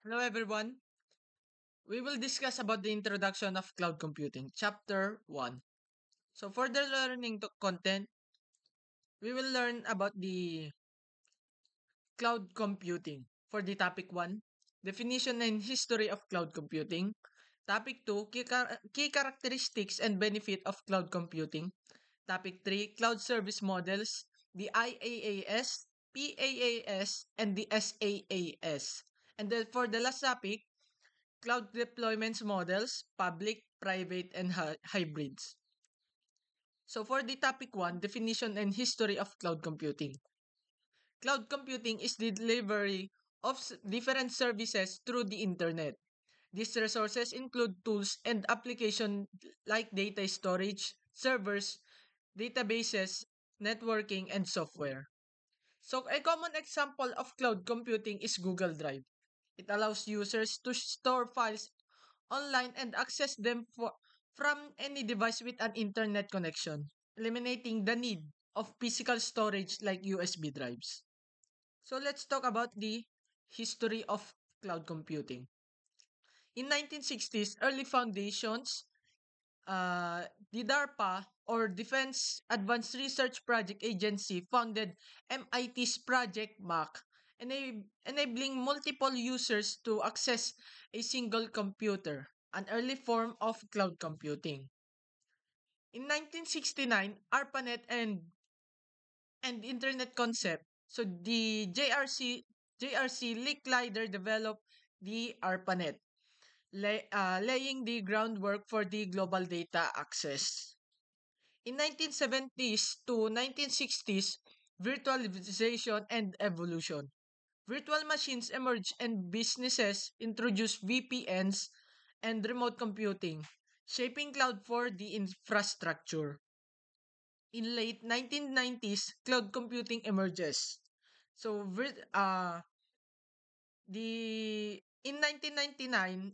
Hello everyone. We will discuss about the introduction of cloud computing, chapter 1. So for the learning content, we will learn about the cloud computing. For the topic 1, definition and history of cloud computing. Topic 2, key characteristics and benefit of cloud computing. Topic 3, cloud service models, the IaaS, PaaS, and the SaaS. And then for the last topic, cloud deployments models, public, private, and hybrids. So for the topic 1, definition and history of cloud computing. Cloud computing is the delivery of different services through the internet. These resources include tools and applications like data storage, servers, databases, networking, and software. So a common example of cloud computing is Google Drive. It allows users to store files online and access them from any device with an internet connection, eliminating the need of physical storage like USB drives. So let's talk about the history of cloud computing. In 1960s, early foundations, uh, the DARPA or Defense Advanced Research Project Agency founded MIT's Project MAC, enabling multiple users to access a single computer, an early form of cloud computing. In 1969, ARPANET and Internet concept, so the JRC Licklider developed the ARPANET, laying the groundwork for the global data access. In 1970s to 1960s, virtualization and evolution. Virtual machines emerged and businesses introduced VPNs and remote computing, shaping cloud for the infrastructure. In late 1990s, cloud computing emerges. So, in 1999,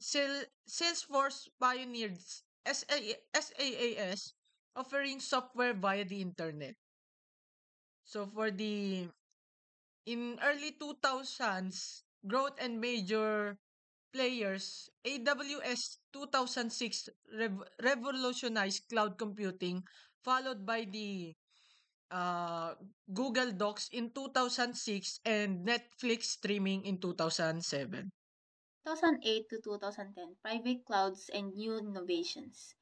Salesforce pioneered SaaS, offering software via the internet. So in early 2000s, growth and major players, AWS 2006 revolutionized cloud computing, followed by the uh, Google Docs in 2006 and Netflix streaming in 2007. 2008 to 2010, private clouds and new innovations.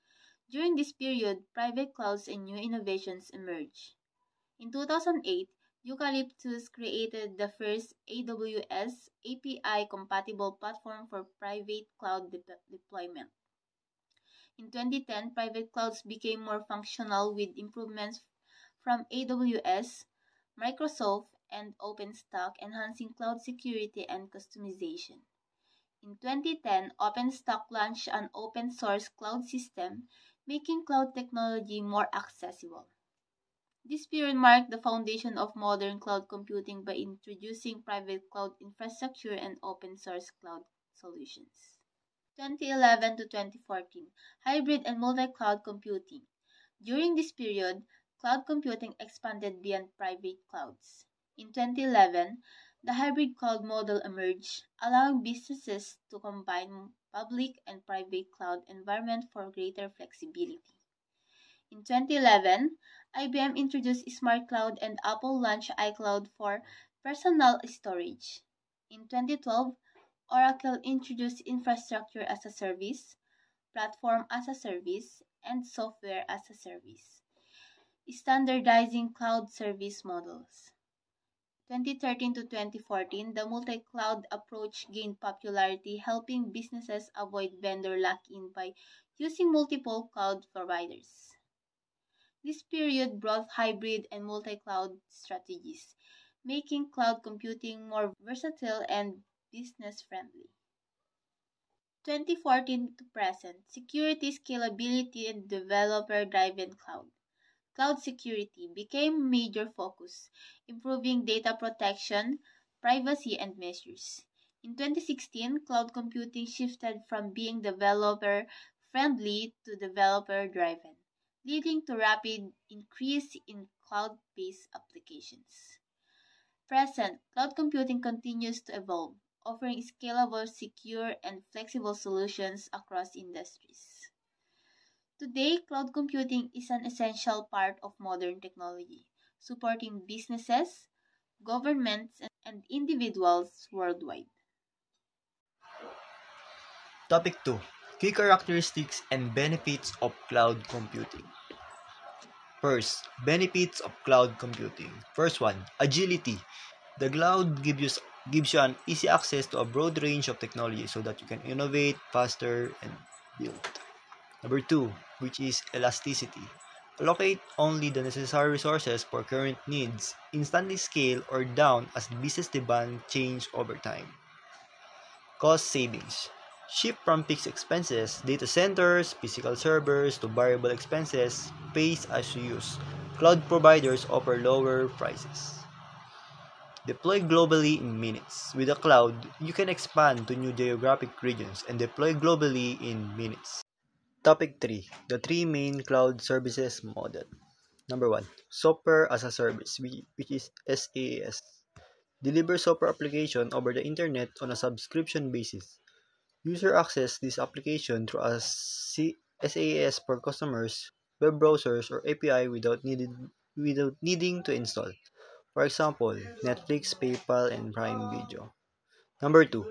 During this period, private clouds and new innovations emerged. In 2008, Eucalyptus created the first AWS API compatible platform for private cloud deployment. In 2010, private clouds became more functional with improvements from AWS, Microsoft, and OpenStack, enhancing cloud security and customization. In 2010, OpenStack launched an open source cloud system, making cloud technology more accessible. This period marked the foundation of modern cloud computing by introducing private cloud infrastructure and open source cloud solutions. 2011 to 2014, hybrid and multi-cloud computing. During this period, cloud computing expanded beyond private clouds. In 2011, the hybrid cloud model emerged, allowing businesses to combine public and private cloud environment for greater flexibility. In 2011, IBM introduced Smart Cloud and Apple launched iCloud for personal storage. In 2012, Oracle introduced infrastructure as a service, platform as a service, and software as a service, standardizing cloud service models. 2013 to 2014, the multi-cloud approach gained popularity, helping businesses avoid vendor lock-in by using multiple cloud providers. This period brought hybrid and multi-cloud strategies, making cloud computing more versatile and business-friendly. 2014 to present, security, scalability, and developer-driven cloud. Cloud security became a major focus, improving data protection, privacy, and measures. In 2016, cloud computing shifted from being developer friendly to developer driven, leading to rapid increase in cloud based applications. Present, cloud computing continues to evolve. offering scalable, secure, and flexible solutions across industries. Today, cloud computing is an essential part of modern technology, supporting businesses, governments, and individuals worldwide. Topic 2. Key characteristics and benefits of cloud computing. First, benefits of cloud computing. First one, agility. The cloud gives you an easy access to a broad range of technology so that you can innovate faster and build. Number 2, which is elasticity. Allocate only the necessary resources for current needs, instantly scale or down as business demand change over time. Cost savings. Shift from fixed expenses, data centers, physical servers to variable expenses, pays as you use. Cloud providers offer lower prices. Deploy globally in minutes. With the cloud, you can expand to new geographic regions and deploy globally in minutes. Topic 3. The three main cloud services model. Number 1. Software as a service, which is SaaS. Deliver software application over the internet on a subscription basis. User access this application through a SaaS for customers, web browsers, or API without needing to install. For example, Netflix, PayPal, and Prime Video. Number 2.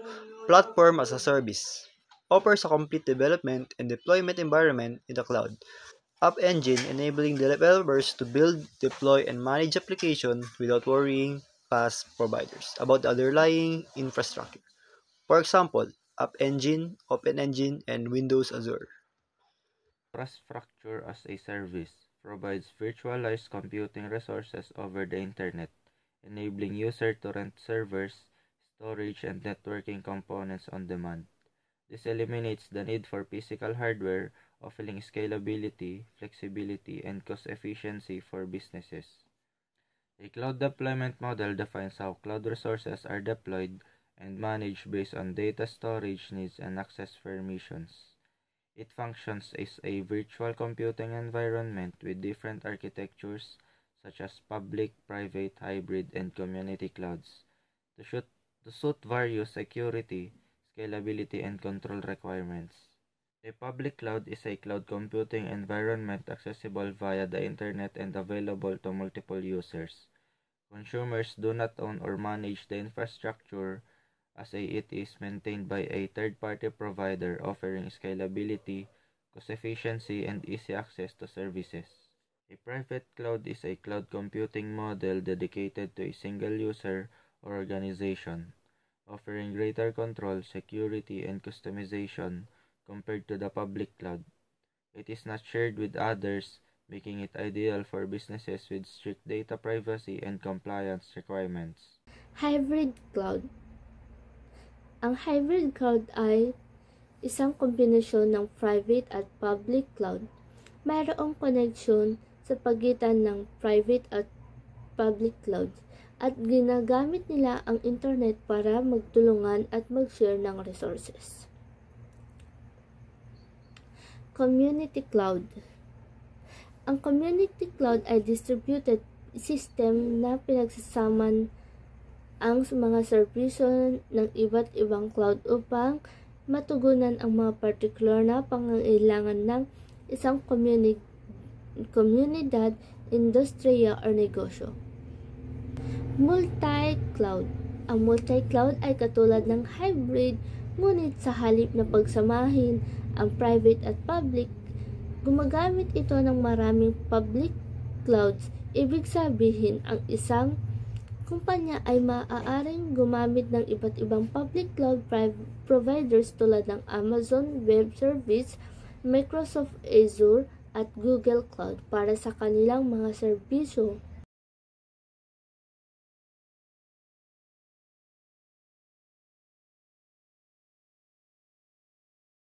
Platform as a service. Offers a complete development and deployment environment in the cloud. App Engine enabling developers to build, deploy, and manage applications without worrying past providers about the underlying infrastructure. For example, App Engine, OpenEngine, and Windows Azure. Infrastructure as a service provides virtualized computing resources over the internet, enabling users to rent servers, storage, and networking components on demand. This eliminates the need for physical hardware, offering scalability, flexibility, and cost efficiency for businesses. A cloud deployment model defines how cloud resources are deployed and managed based on data storage needs and access permissions. It functions as a virtual computing environment with different architectures such as public, private, hybrid, and community clouds to suit various security, scalability, and control requirements. A public cloud is a cloud computing environment accessible via the internet and available to multiple users. Consumers do not own or manage the infrastructure as it is maintained by a third-party provider offering scalability, cost efficiency, and easy access to services. A private cloud is a cloud computing model dedicated to a single user or organization, offering greater control, security, and customization compared to the public cloud. It is not shared with others, making it ideal for businesses with strict data privacy and compliance requirements. Hybrid cloud. Ang hybrid cloud ay isang kombinasyon ng private at public cloud. Mayroong koneksyon sa pagitan ng private at public clouds at ginagamit nila ang internet para magtulungan at mag-share ng resources. Community cloud. Ang community cloud ay distributed system na pinagsasaman ang mga serbisyo ng iba't ibang cloud upang matugunan ang mga partikular na pangangailangan ng isang komunidad, industriya o negosyo. Multi-cloud. Ang multi-cloud ay katulad ng hybrid, ngunit sa halip na pagsamahin ang private at public, gumagamit ito ng maraming public clouds. Ibig sabihin, ang isang kumpanya ay maaaring gumamit ng iba't ibang public cloud providers tulad ng Amazon Web Service, Microsoft Azure, at Google Cloud para sa kanilang mga serbisyo.